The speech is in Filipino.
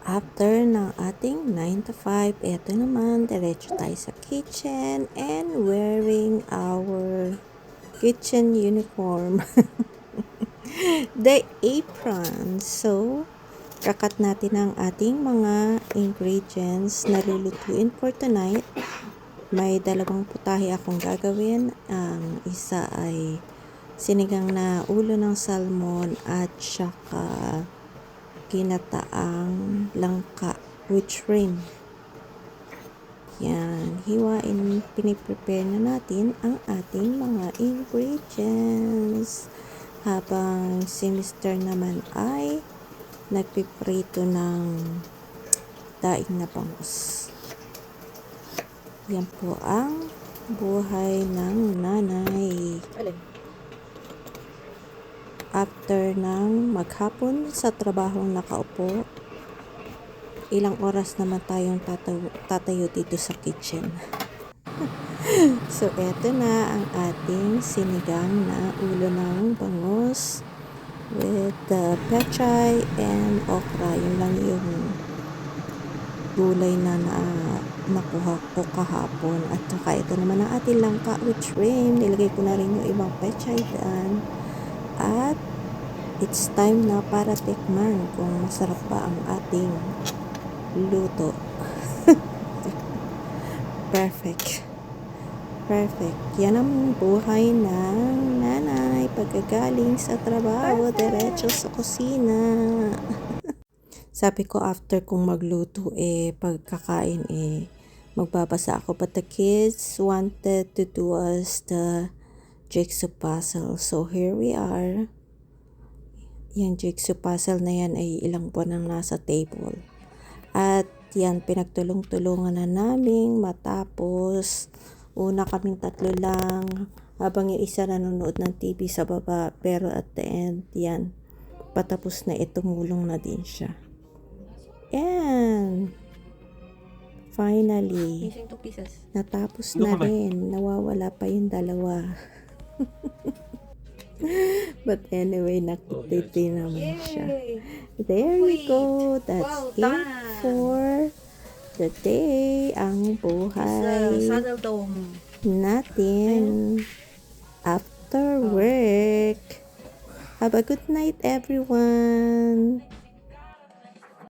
After ng ating 9 to 5, eto naman, diretso tayo sa kitchen and wearing our kitchen uniform. The apron. So, kakat natin ang ating mga ingredients na lulutuin for tonight. May dalawang putahe akong gagawin. Ang isa ay sinigang na ulo ng salmon at saka ginataang langka with shrimp. Yan, hiwain, piniprepare na natin ang ating mga ingredients. Habang si Mr. naman ay nagpiprito ng daing na bangus. Yan po ang buhay ng nanay. After ng maghapon sa trabahong nakaupo, ilang oras naman tayong tatayo dito sa kitchen. So, eto na ang ating sinigang na ulo ng bangus with the pechay and okra. Yun lang yung gulay na nakuha ko kahapon. At saka ito naman ang ating langka with shrimp. Nilagay ko na rin yung ibang pechay dyan. At it's time na para tikman kung masarap ba ang ating luto. Perfect. Yan ang buhay ng nanay pagkagaling sa trabaho, diretso sa kusina. Sabi ko after kong magluto, pagkakain, magbabasa ako. But the kids wanted to do us the jigsaw puzzle. So here we are. Yung jigsaw puzzle na yan ay ilang buwan nang nasa table. At yan, pinagtulong-tulungan na naming matapos. Una kaming tatlo lang, habang yung isa nanonood ng TV sa baba. Pero at the end, yan, patapos na, tumulong na din siya. And finally, natapos na rin. Nawawala pa yung dalawa. But anyway, nakititi naman siya. There we go. That's it for the day. Ang buhay natin after work. Have a good night, everyone.